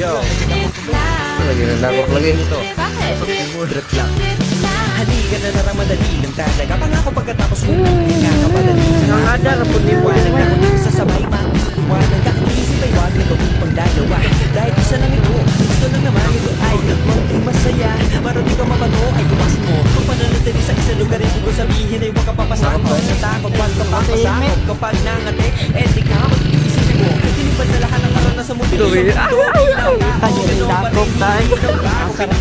Yo. Lagi nandakot lagi ito. Bakit? Moderate lang. Halika na na madali lang talaga. Pangako pagkatapos mo nakakapadali. Nakakadar po ni Iwanan na kung sasabay maiwanan ka. Isip ay wag na gawin pang dalawa. Dahil isa lang ito. Gusto lang naman ito ay maging masaya. Marami ka mapano ay iwasin mo. Kung pananatili sa isang lugar ay kung sabihin ay huwag ka papasakot. Sa takot, wag ka papasakot. Kapag nangate, eh di ka mag-iisip mo. Tinipan sa lahat ng karanasan mo.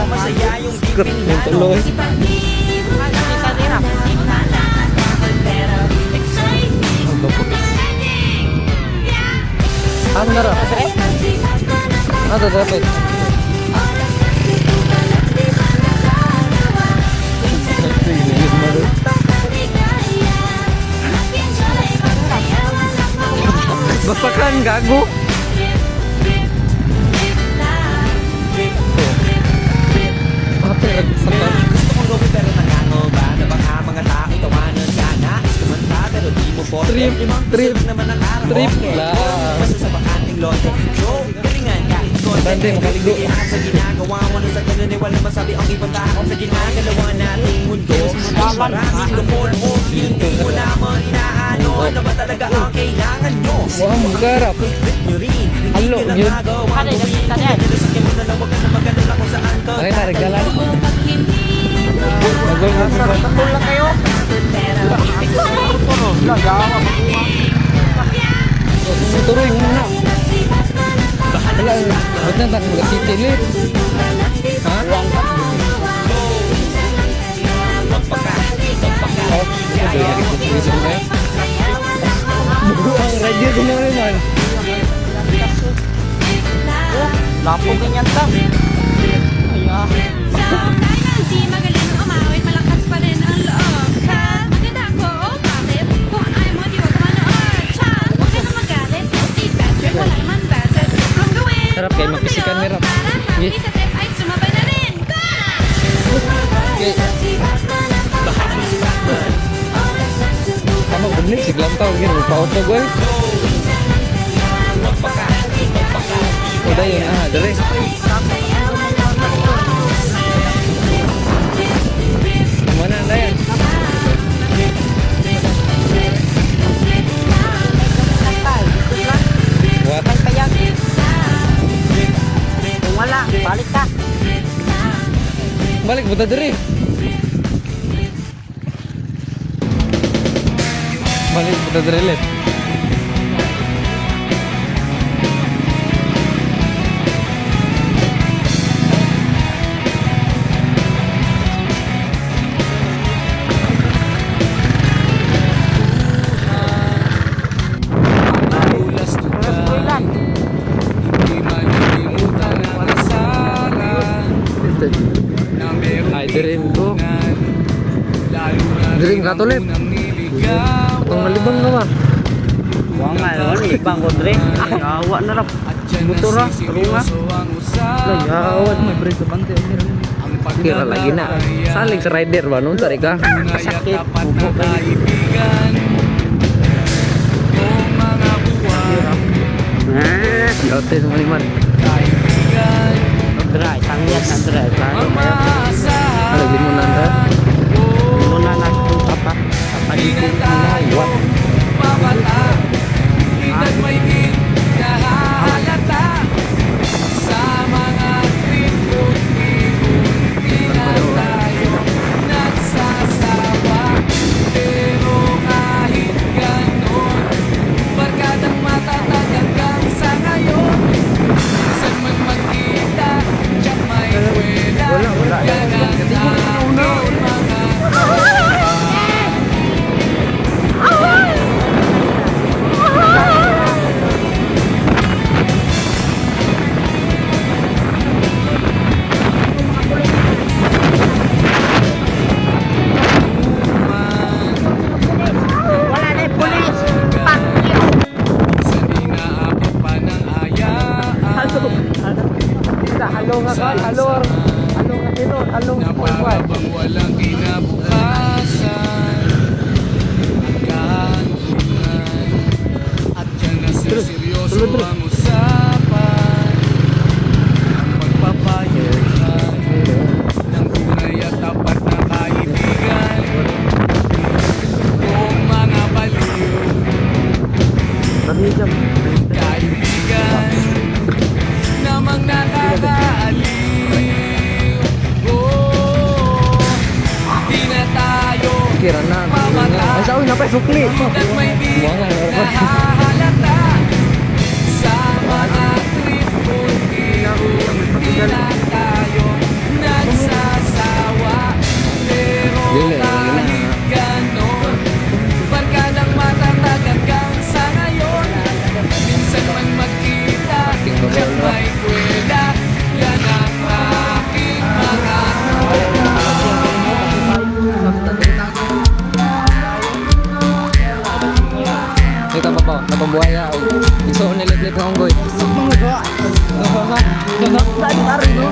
Masaya yung Tuloy. Ano na raw? Ano dapat? Basakan gago. Gusto kong gawin pero nangango ba? Na baka mga tao tawanan ka na kumanta pero di mo po Trip naman ang araw. Trip Okay. lang. Basta sa bakanting lote. Joe, galingan ka. Bande, makaligo. Sa ginagawa mo na sa ganun ay walang masabi ang ibang tao sa ginagalawa nating mundo. Maraming lukol o hindi mo naman inaano. Ano ba talaga ang kailangan nyo? Wah, magkarap. Nyo rin. Halo, yun. Ano yung nakita niya? Sakyan mo na lang, wag ka na magkanula kung saan ka. Ay, naragalan. Tatol lang kayo. Turuin mo na. Wala, ba't na tayo magkatitilip? Ha? Oh, hindi na rin ko kayo. Ang radio ko na rin man. Lapo ganyan ta. Ayan. Di magaling umawit, malakas pa rin ang loob. Ha? Maganda ako, oh bakit? Kung ayaw mo, di wag ka manood. Siya, huwag ka na magalit. Di Patrick, wala naman budget. Kung gawin, Sarap kayo magpisikan, sa'yo, Merap. para happy Yeah. sa trip ay sumabay na rin. Go na! Okay. Tama, bener si Glantau gitu. Pauto gue. Udah ya, dari. Mana anda ya? Buat Kayang. Kung wala, balik ka. balik buta dari. Balik buta dari let. Ilan? Ay, dream ko. Dream ka tulit. Atong malibang ka ba? Wang nga yun, ibang ko dre. Yawa na rap. Motor ha, runga. Yawan, may break sa bante. Kira lagi na. Saling sa rider ba nun? Tari ka. Kasakit. Bubok kayo. Yote sa maliman. Dry, tangyat na dry. Ano, limunan ka? Muna na kung apa. Kapalikot na iwan. Wala na yung pulis. Pakyo. Halo nga ka, halo nga tinod, halo nga kuwan. Walang kinabukasan, kahantungan, at yan na seryoso ang usapan. kaibigan namang nakakaaliw. Oh, di na tayo Kira na. Ay, sa una pa, sukli. at may di Buwangan, meron pa. nahahalata sa mga trip unti-unti na tayo nagsasawa. Pero Dili, kahit ganon, barkadang matatag hanggang sa ngayon. Minsan man magkita, diyan may kwela, yan ang aking mga Ito pa po, napabuhaya. Iso nilit-lit ng unggoy. Tadi tarik no.